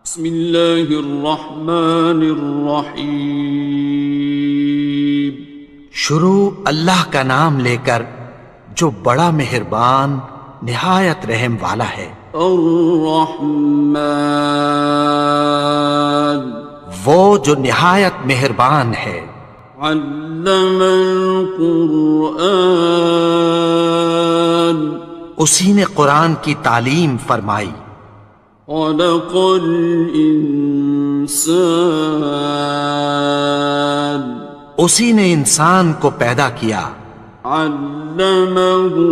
بسم اللہ الرحمن الرحیم۔ شروع اللہ کا نام لے کر جو بڑا مہربان نہایت رحم والا ہے۔ الرحمن، وہ جو نہایت مہربان ہے۔ علم القرآن، اسی نے قرآن کی تعلیم فرمائی۔ خلق الانسان، اسی نے انسان کو پیدا کیا۔ علمہ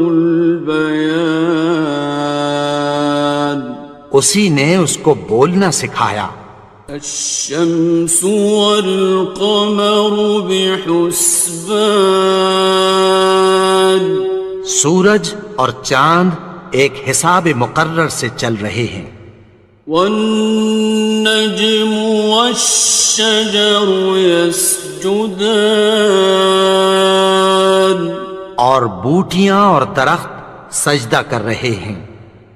البیان، اسی نے اس کو بولنا سکھایا۔ الشمس والقمر بحسبان، سورج اور چاند ایک حساب مقرر سے چل رہے ہیں۔ والنجم والشجر يسجدان، اور بوٹیاں اور درخت سجدہ کر رہے ہیں۔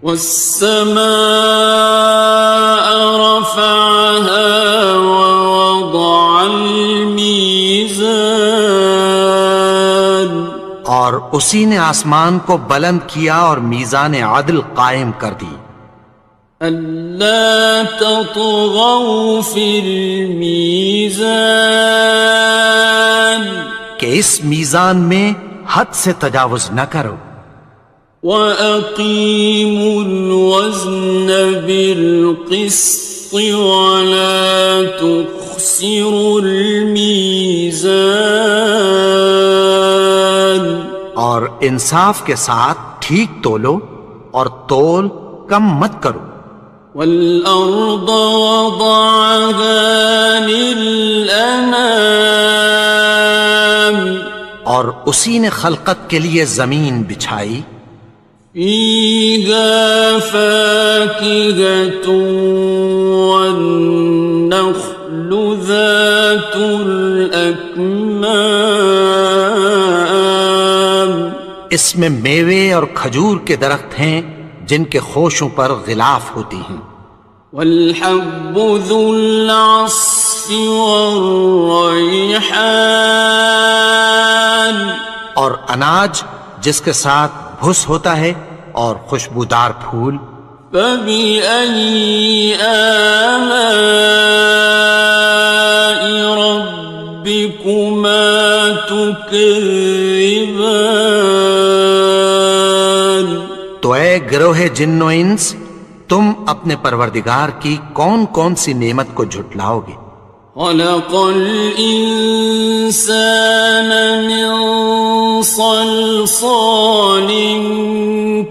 والسماء رفعها ووضع الميزان، اور اسی نے آسمان کو بلند کیا اور میزان عدل قائم کر دی۔ ألا تطغوا في الميزان، کہ اس میزان میں حد سے تجاوز نہ کرو۔ وَأَقِيمُوا الْوَزْنَ بِالْقِسْطِ وَلَا تُخْسِرُوا الْمِيزَانَ، اور انصاف کے ساتھ ٹھیک تولو اور تول کم مت کرو۔ وَالْأَرْضَ وَضَعَهَا لِلْأَنَامِ، اور اسی نے خلقت کے لیے زمین بچھائی۔ فِيهَا فَاكِهَةٌ وَالنَّخْلُ ذَاتُ الْأَكْمَامِ، اس میں میوے اور کھجور کے درخت ہیں جن کے خوشوں پر غلاف ہوتی ہیں۔ وَالْحَبُّ ذُو الْعَصْفِ وَالرَّيْحَانِ، اور اناج جس کے ساتھ بھس ہوتا ہے اور خوشبودار پھول۔ فَبِأَيِّ آلَاءِ رَبِّكُمَا تُكَذِّبَانِ، تو اے گروہ جن و انس، تم اپنے پروردگار کی کون کون سی نعمت کو جھٹلاؤ گے؟ خَلَقَ الْإِنسَانَ مِنْ صَلْصَالٍ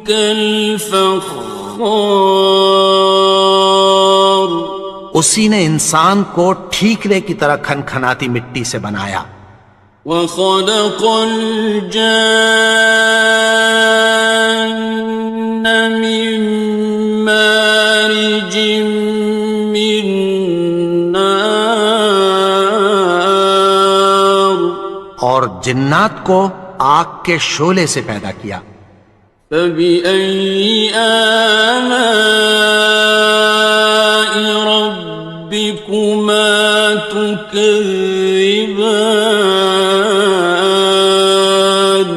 كَالْفَخَّارِ، اسی نے انسان کو ٹھیکرے کی طرح کھنکھناتی مٹی سے بنایا۔ وَخَلَقَ الْجَانَّ مِن مَّارِجٍ مِّن نَّارٍ، اور جنات کو آگ کے شعلے سے پیدا کیا۔ فَبِأَيِّ آلَاءِ رَبِّكُمَا تُكَذِّبَانِ،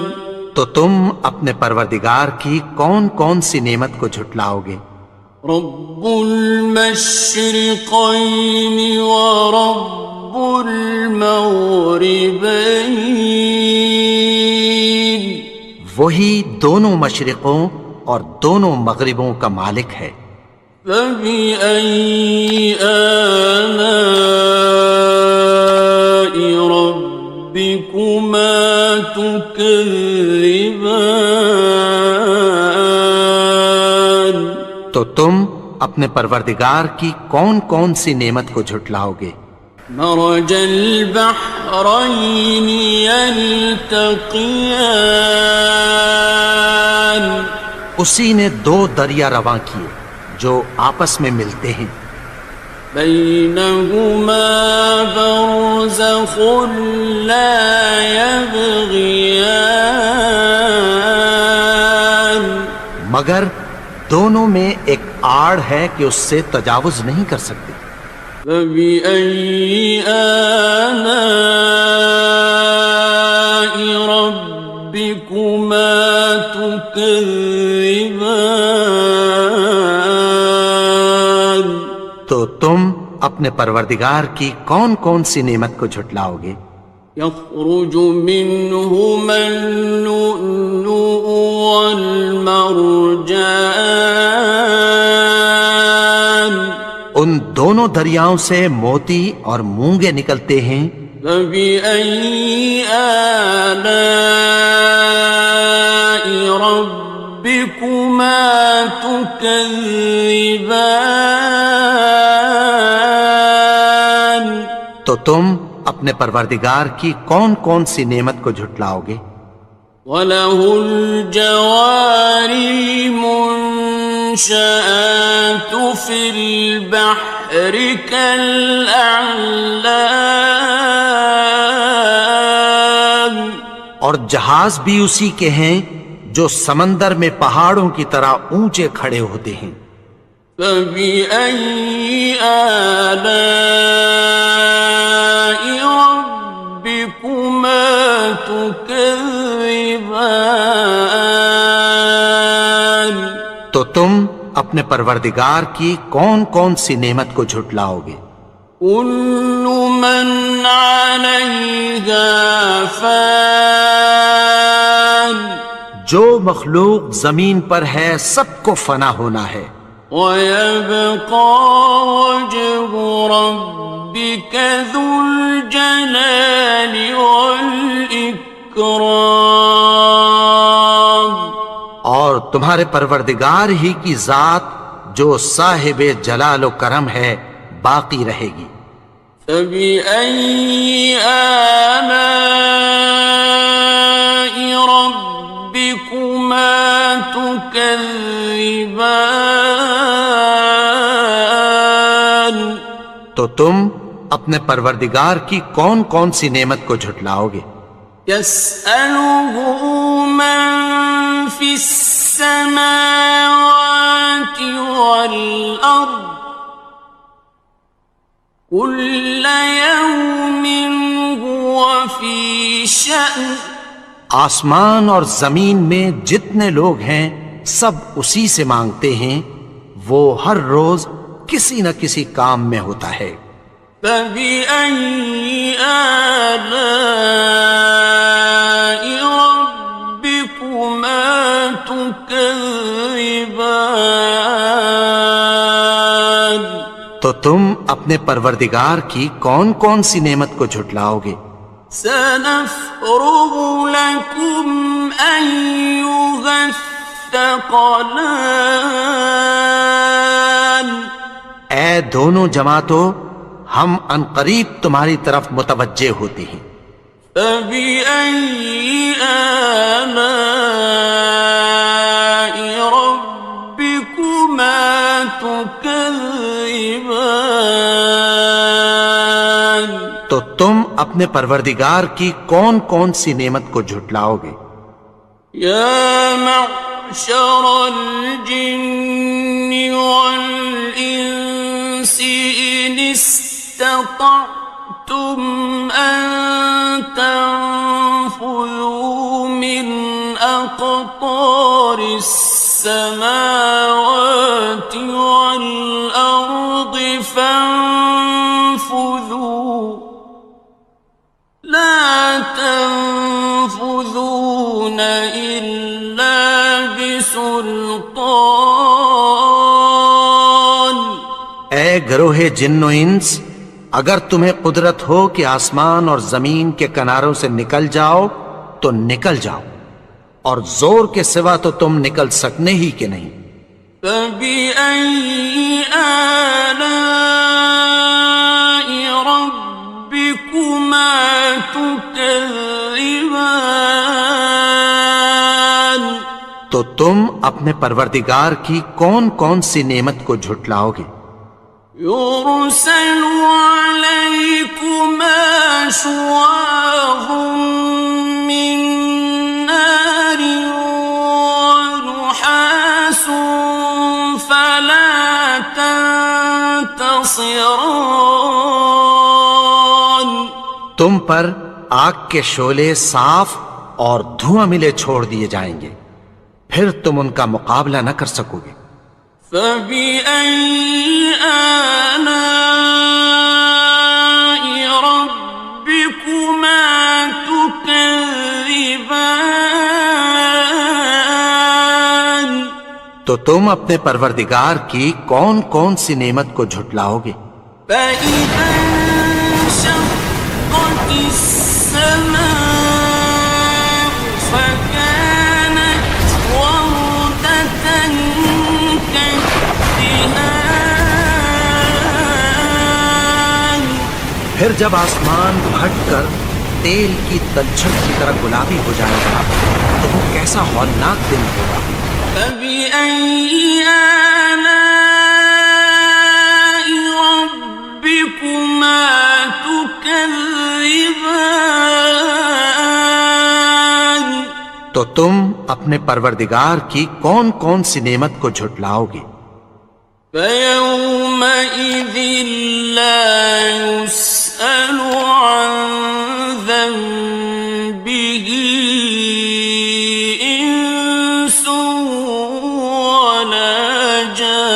تو تم اپنے پروردگار کی کون کون سی نعمت کو جھٹلاؤ گے؟ رب المشرقین ورب المغربین، وہی دونوں مشرقوں اور دونوں مغربوں کا مالک ہے۔ فَبِأَيِّ آلَاءِ رَبِّكُمَا تُكَذِّبَانِ، تو تم اپنے پروردگار کی کون کون سی نعمت کو جھٹلاؤ گے؟ مرج البحرین یلتقیان، اسی نے دو دریا رواں کیے جو آپس میں ملتے ہیں۔ بینہما برزخ لا یبغیان، مگر دونوں میں ایک آڑ ہے کہ اس سے تجاوز نہیں کر سکتے۔ فبأي آلاء ربكما تكذبان؟ تو تم اپنے پروردگار کی کون کون سی نعمت کو جھٹلاؤ گے؟ يخرج منهما اللؤلؤ والمرجان، ان دونوں دریاؤں سے موتی اور مونگے نکلتے ہیں۔ فبأي آلاء ربكما تكذبان؟ تو تم اپنے پروردگار کی کون کون سی نعمت کو جھٹلاؤ گے؟ وَلَهُ الْجَوَارِ الْمُنشَآتُ فِي الْبَحْرِ كَالْأَعْلَامِ، اور جہاز بھی اسی کے ہیں جو سمندر میں پہاڑوں کی طرح اونچے کھڑے ہوتے ہیں۔ فَبِأَيِّ آلَاءِ رَبِّكُمَا تُكَذِّبَانِ؟ تو تم اپنے پروردگار کی کون کون سی نعمت کو جھٹلاؤ گے؟ كُلُّ مَنْ عَلَيْهَا فَانٍ، جو مخلوق زمین پر ہے سب کو فنا ہونا ہے۔ وَيَبْقَى وَجْهُ رَبِّكَ ذُو الْجَلَالِ وَالْإِكْرَامِ، اور تمہارے پروردگار ہی کی ذات جو صاحب جلال و کرم ہے باقی رہے گی۔ فَبِأَيِّ آلَاءِ رَبِّكُمَا تُكَذِّبَانِ؟ تو تم اپنے پروردگار کی کون کون سی نعمت کو جھٹلاؤ گے؟ يَسْأَلُهُ مَن فِي السَّمَاوَاتِ وَالْأَرْضِ كُلَّ يَوْمٍ هُوَ فِي شَأْنٍ، آسمان اور زمین میں جتنے لوگ ہیں سب اسی سے مانگتے ہیں، وہ ہر روز کسی نہ کسی کام میں ہوتا ہے۔ فَبِأَيِّ آلَاءِ رَبِّكُمَا تُكَذِّبَانِ؟ تو تم اپنے پروردگار کی کون کون سی نعمت کو جھٹلاؤ گے؟ سَنَفْرُغُ لَكُمْ أَيُّهَ الثَّقَلَانِ، اے دونوں جماعتوں، ہم عنقریب تمہاری طرف متوجہ ہوتے ہیں۔ فَبِأَيِّ آلَاءِ رَبِّكُمَا تُكَذِّبَانِ؟ تو تم اپنے پروردگار کی کون کون سی نعمت کو جھٹلاؤ گے؟ يَا مَعْشَرَ الْجِنِّ وَالْإِنسِ إِنِ اسْتَطَعْتُمْ أَن تَنفُذُوا مِنْ أَقْطَارِ السَّمَاوَاتِ وَالْأَرْضِ فَانفُذُوا لَا تَنفُذُونَ إِلَّا بِسُلْطَانٍ۔ اے گروہ جن و انس، اگر تمہیں قدرت ہو کہ آسمان اور زمین کے کناروں سے نکل جاؤ تو نکل جاؤ، اور زور کے سوا تو تم نکل سکنے ہی کہ نہیں۔ فَبِأَيِّ آلَاءِ رَبِّكُمَا تُكَذِّبَانِ؟ تو تم اپنے پروردگار کی کون کون سی نعمت کو جھٹلاؤ گے؟ يُرْسَلُ عَلَيْكُمَا شُوَاظٌ مِّن نَّارٍ وَنُحَاسٌ فَلَا خاصران تم پر آگ کے شعلے صاف اور دھواں ملے چھوڑ دیے جائیں گے، پھر تم ان کا مقابلہ نہ کر سکو گے۔ فبأي آلاء ربكما تكذبان تو تم اپنے پروردگار کی کون کون سی نعمت کو جھٹلاؤ گے؟ فإذا انشقت السماء فكانت وردة كالدهان پھر جب آسمان پھٹ کر تیل کی تلچھٹ کی طرح گلابی ہو جائے گا تو وہ کیسا ہولناک دن ہوگا۔ فبأي آلاء ربكما تكذبان تو تم اپنے پروردگار کی کون کون سی نعمت کو جھٹلاؤ گے؟ فيومئذ لا يسأل عن ذنبه إنس ولا جان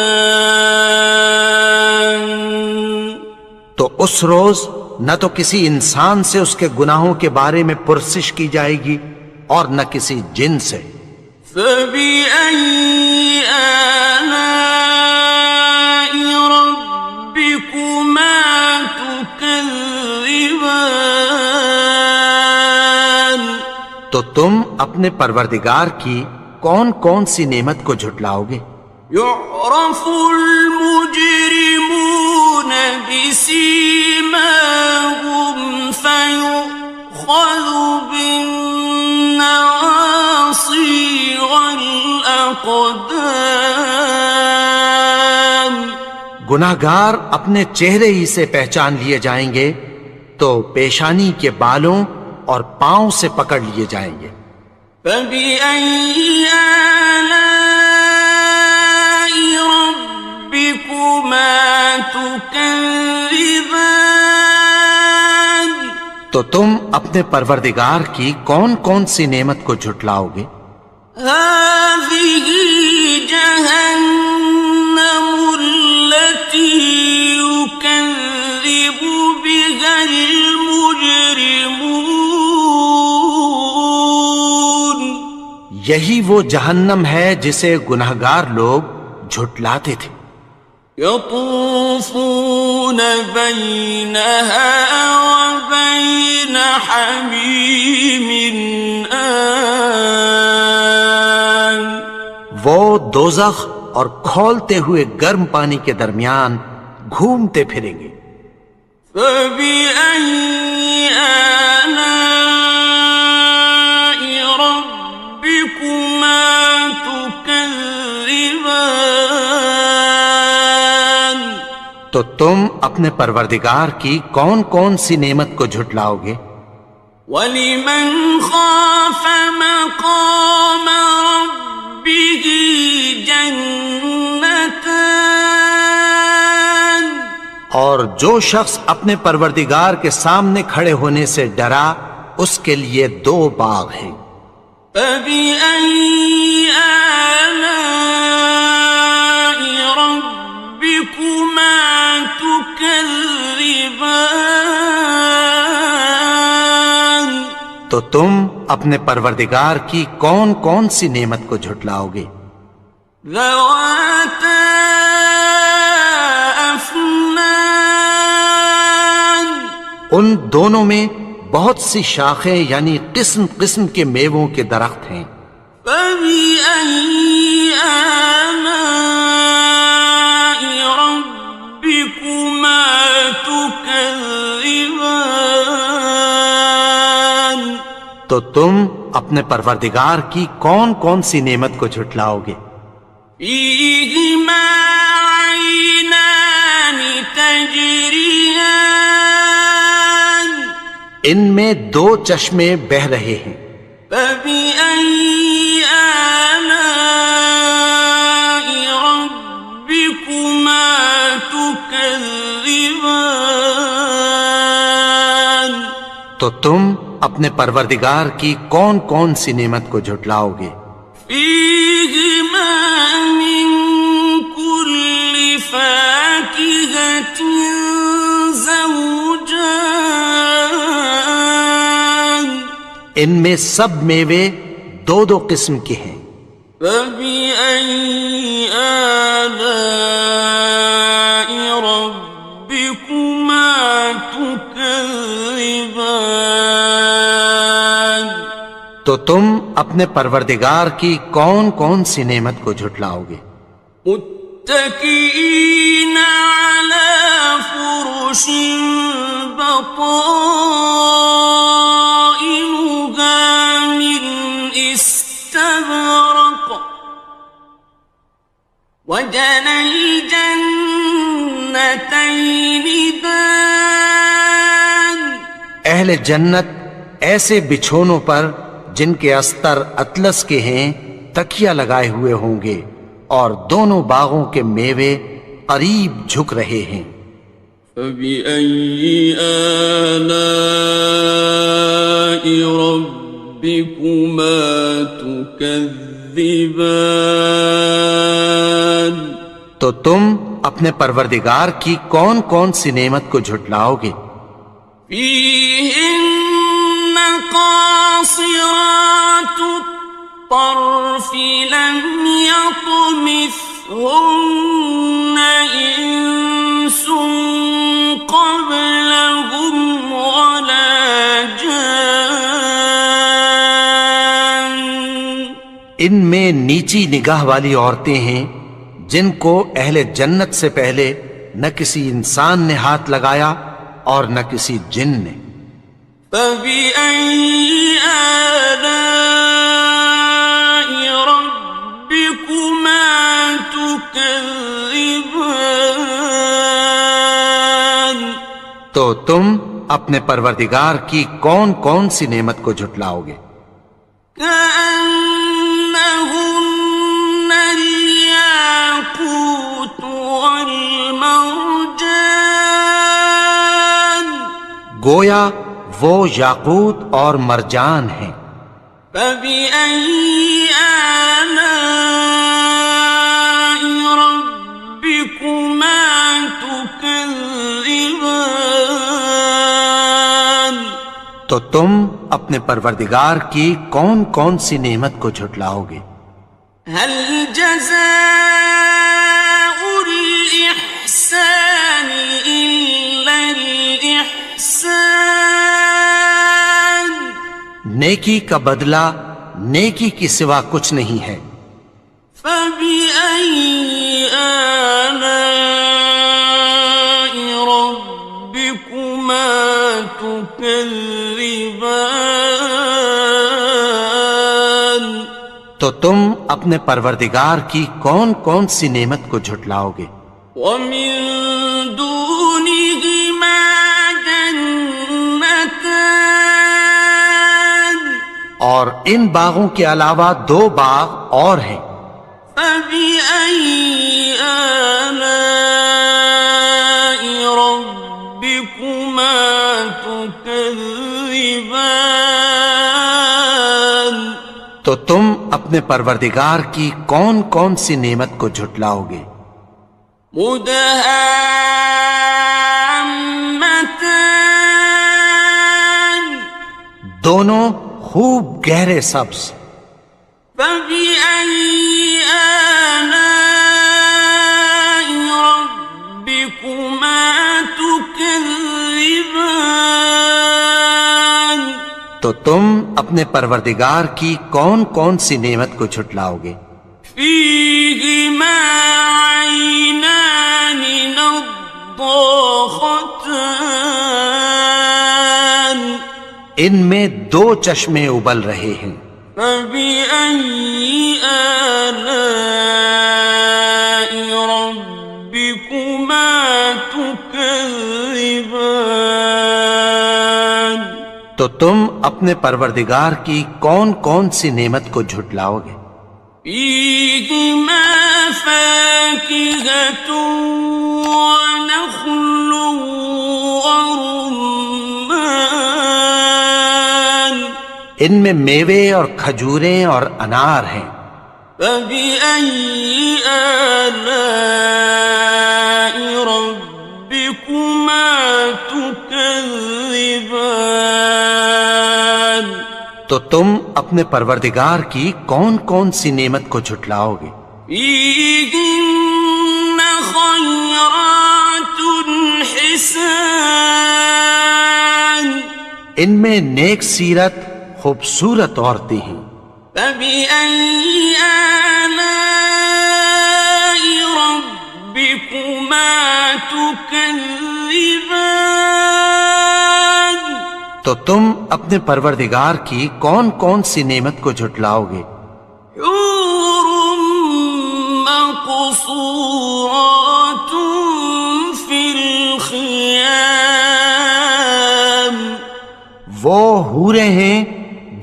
تو اس روز نہ تو کسی انسان سے اس کے گناہوں کے بارے میں پرسش کی جائے گی اور نہ کسی جن سے۔ فبأي آلاء ربكما تكذبان تو تم اپنے پروردگار کی کون کون سی نعمت کو جھٹلاؤ گے؟ يعرف المجرمون بسيماهم فيؤخذ بالنواصي والأقدام گناہگار اپنے چہرے ہی سے پہچان لیے جائیں گے تو پیشانی کے بالوں اور پاؤں سے پکڑ لیے جائیں گے۔ فبأي آلاء ربكما تكذبان تو تم اپنے پروردگار کی کون کون سی نعمت کو جھٹلاؤ گے؟ هذه جهنم التي يكذب بها المجرمون یہی وہ جہنم ہے جسے گناہگار لوگ جھٹلاتے تھے۔ يطوفون بينها وبين حميم آن وہ دوزخ اور کھولتے ہوئے گرم پانی کے درمیان گھومتے پھریں گے۔ فبأي آلاء ربكما تكذبان تو تم اپنے پروردگار کی کون کون سی نعمت کو جھٹلاؤ گے؟ وَلِمَنْ خَافَ مَقَامَ رَبِّهِ جَنَّتَانِ اور جو شخص اپنے پروردگار کے سامنے کھڑے ہونے سے ڈرا اس کے لیے دو باغ ہیں۔ فَبِأَيِّ آلَاءِ رَبِّكُمَا تُكَذِّبَانِ تو تم اپنے پروردگار کی کون کون سی نعمت کو جھٹلاؤ گے؟ ذَوَاتَا أَفْنَانٍ ان دونوں میں بہت سی شاخیں یعنی قسم قسم کے میووں کے درخت ہیں۔ فَبِأَيِّ آلَاءِ رَبِّكُمَا تُكَذِّبَانِ تو تم اپنے پروردگار کی کون کون سی نعمت کو جھٹلاؤ گے؟ فِيهِمَا عَيْنَانِ تَجْرِيَانِ ان میں دو چشمے بہہ رہے ہیں۔ فَبِأَيِّ آلَاءِ رَبِّكُمَا تُكَذِّبَانِ تكذبان تو تم اپنے پروردگار کی کون کون سی نعمت کو جھٹلاؤ گے؟ فيهما من كل فاكهة زوجان ان میں سب میوے دو دو قسم کے ہیں۔ فبأي آلاء ربكما تكذبان تو تم اپنے پروردگار کی کون کون سی نعمت کو جھٹلاؤ گے؟ متكئين على فرش بطائنها من استبرق وجنى الجنتين دان اہل جنت ایسے بچھونوں پر جن کے استر اطلس کے ہیں تکیہ لگائے ہوئے ہوں گے، اور دونوں باغوں کے میوے قریب جھک رہے ہیں۔ فبأي آلاء ربكما تكذبان تو تم اپنے پروردگار کی کون کون سی نعمت کو جھٹلاؤ گے؟ فيهن قاصرات الطرف لم يطمثهن إنس قبلهم ولا جان ان میں نیچی نگاہ والی عورتیں ہیں جن کو اہل جنت سے پہلے نہ کسی انسان نے ہاتھ لگایا اور نہ کسی جن نے۔ فبأي آلاء ربكما تكذبان تو تم اپنے پروردگار کی کون کون سی نعمت کو جھٹلاؤ گے؟ كأنهن الياقوت والمرجان گویا وہ یاقوت اور مرجان ہیں۔ فبأي آلاء ربكما تكذبان تو تم اپنے پروردگار کی کون کون سی نعمت کو جھٹلاؤ گے؟ هل جزاء الإحسان إلا الإحسان نیکی کا بدلہ نیکی کی سوا کچھ نہیں ہے۔ فبأي آلاء ربكما تكذبان تو تم اپنے پروردگار کی کون کون سی نعمت کو جھٹلاؤ گے؟ ومن دونهما جنتان اور ان باغوں کے علاوہ دو باغ اور ہیں۔ فبأي آلاء ربكما تكذبان تو تم اپنے پروردگار کی کون کون سی نعمت کو جھٹلاؤ گے؟ مدهامتان دونوں خوب گہرے سبز۔ فبأي آلاء ربكما تكذبان تو تم اپنے پروردگار کی کون کون سی نعمت کو جھٹلاؤ گے؟ فيهما عينان نضاختان ان میں دو چشمے ابل رہے ہیں۔ فبأي آلاء ربكما تكذبان تو تم اپنے پروردگار کی کون کون سی نعمت کو جھٹلاؤ گے؟ فيهما فاكهة ونخل ورمان ان میں میوے اور کھجوریں اور انار ہیں. فبأي آلاء ربكما تكذبان تو تم اپنے پروردگار کی کون کون سی نعمت کو جھٹلاؤ گے؟ فيهن خيرات حسان ان میں نیک سیرت خوبصورت عورتیں ہیں. فبأي آلاء ربكما تكذبان تو تم اپنے پروردگار کی کون کون سی نعمت کو جھٹلاؤ گے؟ حور مقصورات في الخيام وہ حوریں ہیں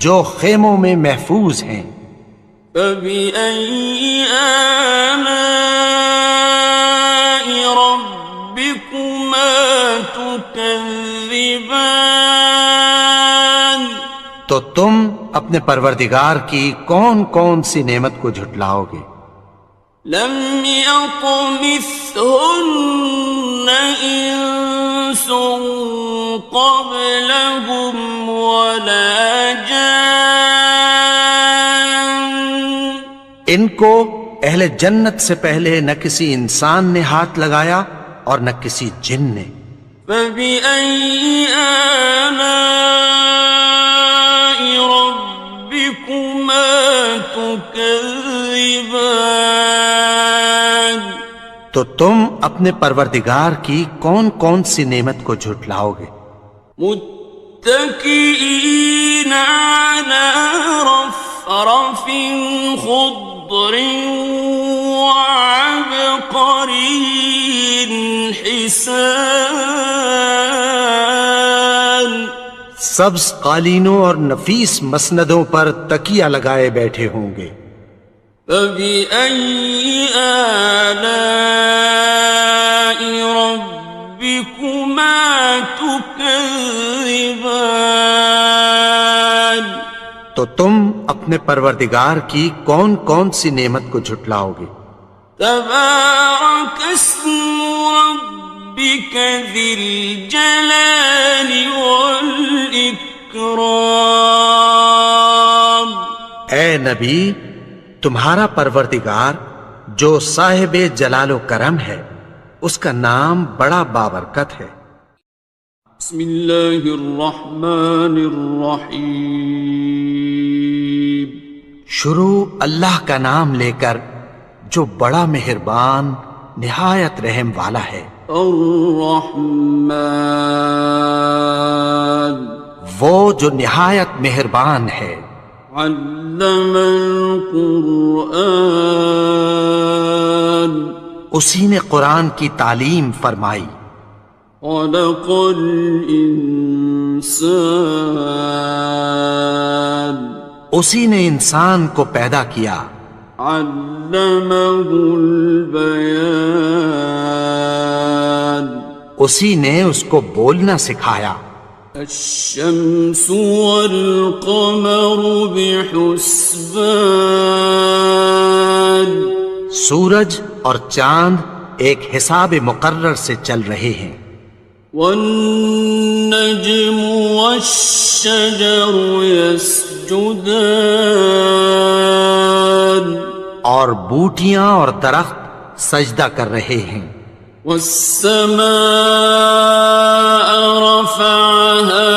جو خیموں میں محفوظ ہیں. فبأي آلاء ربكما تكذبان تو تم اپنے پروردگار کی کون کون سی نعمت کو جھٹلاؤ گے؟ لم يطمثهن إنس قبلهم ولا جان ان کو اہل جنت سے پہلے نہ کسی انسان نے ہاتھ لگایا اور نہ کسی جن نے. فبأي آلاء ربكما تكذبان تو تم اپنے پروردگار کی کون کون سی نعمت کو جھٹلاؤ گے؟ متكئين على رفرف خضر وعبقري حسان سبز قالینوں اور نفیس مسندوں پر تکیہ لگائے بیٹھے ہوں گے. فبأي آلاء ربكما تكذبان تو تم اپنے پروردگار کی کون کون سی نعمت کو جھٹلاؤ گے؟ تبارك اسم ربك ذي الجلال والإكرام اے نبی، تمہارا پروردگار جو صاحب جلال و کرم ہے اس کا نام بڑا بابرکت ہے. بسم اللہ الرحمن الرحیم شروع اللہ کا نام لے کر جو بڑا مہربان نہایت رحم والا ہے. الرحمن وہ جو نہایت مہربان ہے. علم القرآن اسی نے قرآن کی تعلیم فرمائی. خلق الانسان اسی نے انسان کو پیدا کیا. علمہ البیان اسی نے اس کو بولنا سکھایا. الشمس والقمر بحسبان سورج اور چاند ایک حساب مقرر سے چل رہے ہیں. والنجم والشجر يسجدان اور بوٹیاں اور درخت سجدہ کر رہے ہیں. والسماء رفعها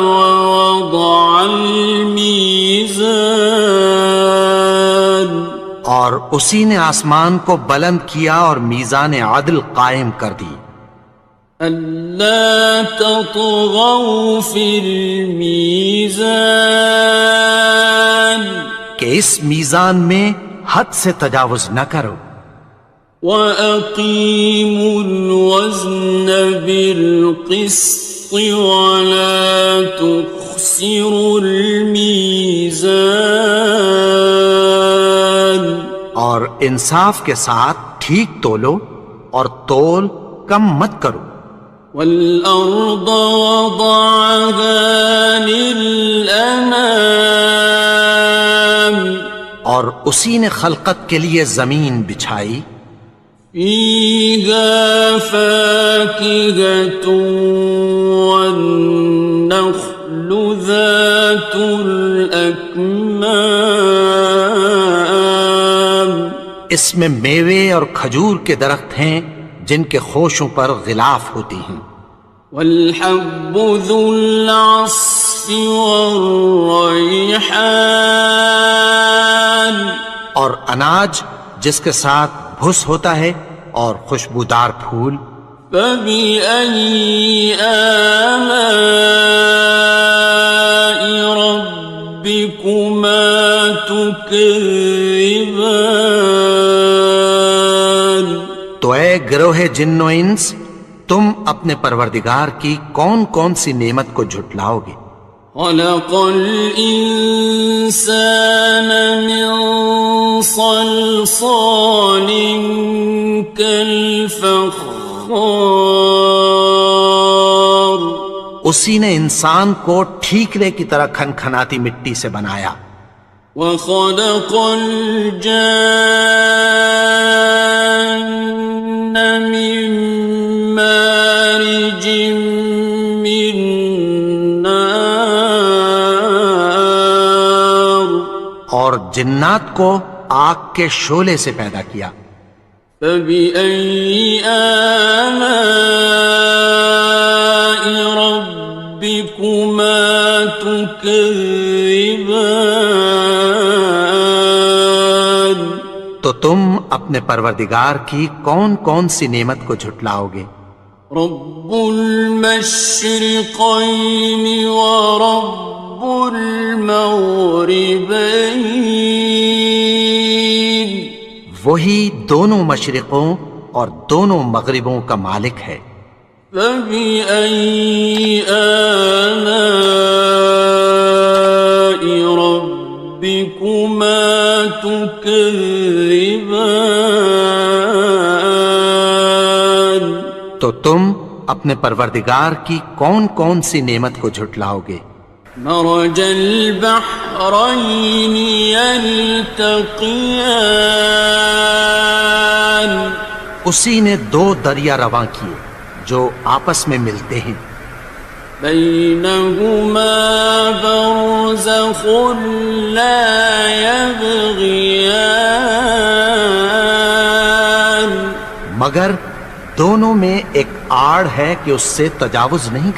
ووضع الميزان اور اسی نے آسمان کو بلند کیا اور میزان عدل قائم کر دی. ألا تطغوا في الميزان کہ اس میزان میں حد سے تجاوز نہ کرو. وَأَقِيمُوا الْوَزْنَ بِالْقِسْطِ وَلَا تُخْسِرُوا الْمِيزَانَ اور انصاف کے ساتھ ٹھیک تولو اور تول کم مت کرو. والأرض وضعها للأنام اور اسی نے خلقت کے لیے زمین بچھائی. فيها فاكهة والنخل ذات الأكمام اس میں میوے اور کھجور کے درخت ہیں جن کے خوشوں پر غلاف ہوتی ہیں. والحب ذو العصف والريحان اور اناج جس کے ساتھ بھس ہوتا ہے اور خوشبودار پھول. فبأي آلاء ربكما تكذبان تو اے گروہ جن و انس، تم اپنے پروردگار کی کون کون سی نعمت کو جھٹلاؤ گے؟ خلق الإنسان من صلصال كالفخار اسی نے انسان کو ٹھیکرے کی طرح کھنکھناتی مٹی سے بنایا. وخلق الجان من مارج من نار اور جنات کو آگ کے شعلے سے پیدا کیا. فبأي آلاء ربكما تكذبان تو تم اپنے پروردگار کی کون کون سی نعمت کو جھٹلاؤ گے؟ رب المشرقين ورب المغربين وہی دونوں مشرقوں اور دونوں مغربوں کا مالک ہے. فبأي آلاء ربكما تكذبان تو تم اپنے پروردگار کی کون کون سی نعمت کو جھٹلاؤ گے؟ مرج البحرين يلتقيان اسی نے دو دریا رواں کیے جو آپس میں ملتے ہیں. بينهما برزخ لا يبغيان مگر دونوں میں ایک آڑ ہے کہ اس سے تجاوز نہیں